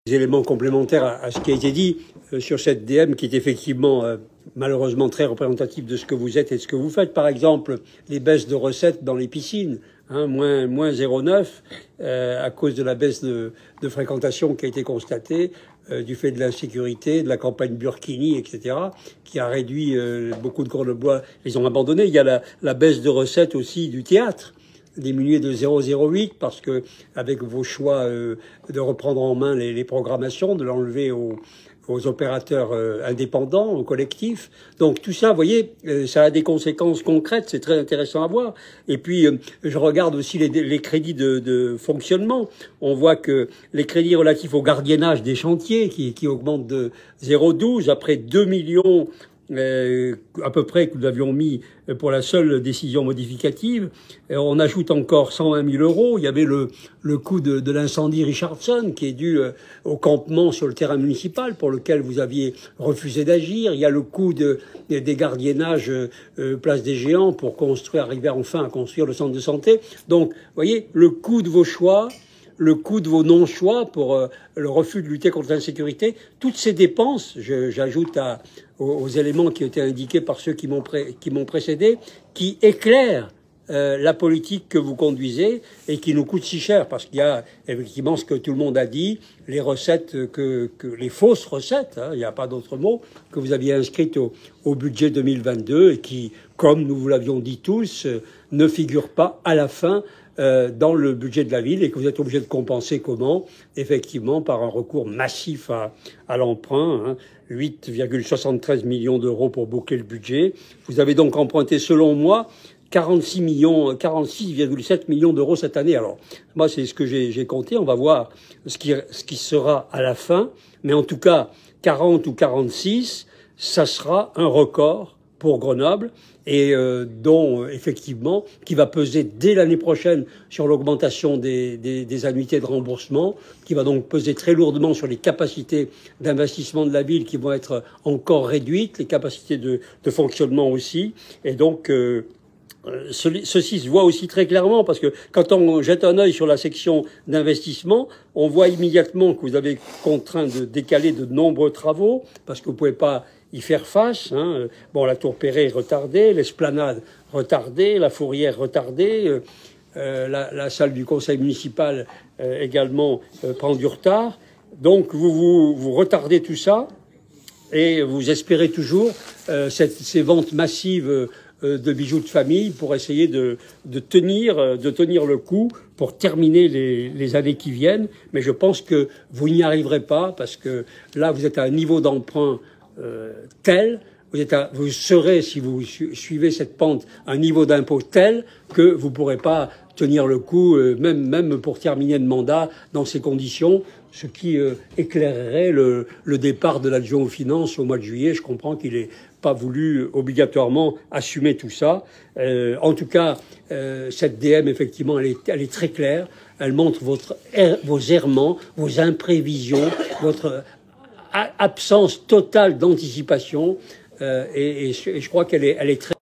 Des éléments complémentaires à ce qui a été dit sur cette DM qui est effectivement malheureusement très représentative de ce que vous êtes et de ce que vous faites. Par exemple, les baisses de recettes dans les piscines, moins 0,9 à cause de la baisse de fréquentation qui a été constatée du fait de l'insécurité, de la campagne Burkini, etc., qui a réduit beaucoup de Grenoblois, les ont abandonnés. Il y a la baisse de recettes aussi du théâtre, diminué de 0,08 parce que avec vos choix de reprendre en main les programmations, de l'enlever aux opérateurs indépendants, aux collectifs. Donc tout ça, vous voyez, ça a des conséquences concrètes, c'est très intéressant à voir. Et puis, je regarde aussi les crédits de fonctionnement. On voit que les crédits relatifs au gardiennage des chantiers qui augmentent de 0,12 après 2 millions à peu près que nous avions mis pour la seule décision modificative. On ajoute encore 120 000 euros. Il y avait le coût de l'incendie Richardson qui est dû au campement sur le terrain municipal pour lequel vous aviez refusé d'agir. Il y a le coût des gardiennages Place des Géants pour arriver enfin à construire le centre de santé. Donc, vous voyez, le coût de vos choix, le coût de vos non-choix pour le refus de lutter contre l'insécurité, toutes ces dépenses, j'ajoute aux éléments qui ont été indiqués par ceux qui m'ont précédé, qui éclairent la politique que vous conduisez et qui nous coûte si cher, parce qu'il y a effectivement ce que tout le monde a dit, les recettes les fausses recettes, il n'y a pas d'autre mot, que vous aviez inscrites au budget 2022 et qui, comme nous vous l'avions dit tous, ne figurent pas à la fin dans le budget de la ville et que vous êtes obligé de compenser comment? Effectivement, par un recours massif à l'emprunt, 8,73 millions d'euros pour boucler le budget. Vous avez donc emprunté, selon moi, 46,7 millions d'euros cette année. Alors, moi, c'est ce que j'ai compté. On va voir ce qui sera à la fin. Mais en tout cas, 40 ou 46, ça sera un record pour Grenoble et dont effectivement qui va peser dès l'année prochaine sur l'augmentation des annuités de remboursement, qui va donc peser très lourdement sur les capacités d'investissement de la ville qui vont être encore réduites, les capacités de fonctionnement aussi, et donc ceci se voit aussi très clairement parce que quand on jette un œil sur la section d'investissement, on voit immédiatement que vous avez contraint de décaler de nombreux travaux parce que vous ne pouvez pas y faire face. Bon, la tour Perret est retardée, l'esplanade retardée, la fourrière retardée, la salle du conseil municipal également prend du retard. Donc vous retardez tout ça et vous espérez toujours ces ventes massives de bijoux de famille pour essayer de tenir le coup pour terminer les années qui viennent. Mais je pense que vous n'y arriverez pas parce que là, vous êtes à un niveau d'emprunt tel, vous serez, si vous suivez cette pente, un niveau d'impôt tel que vous ne pourrez pas tenir le coup, même pour terminer le mandat dans ces conditions, ce qui éclairerait le départ de l'adjoint aux finances au mois de juillet. Je comprends qu'il n'ait pas voulu obligatoirement assumer tout ça. En tout cas, cette DM, effectivement, elle est très claire. Elle montre vos errements, vos imprévisions, votre absence totale d'anticipation. Et je crois qu'elle est très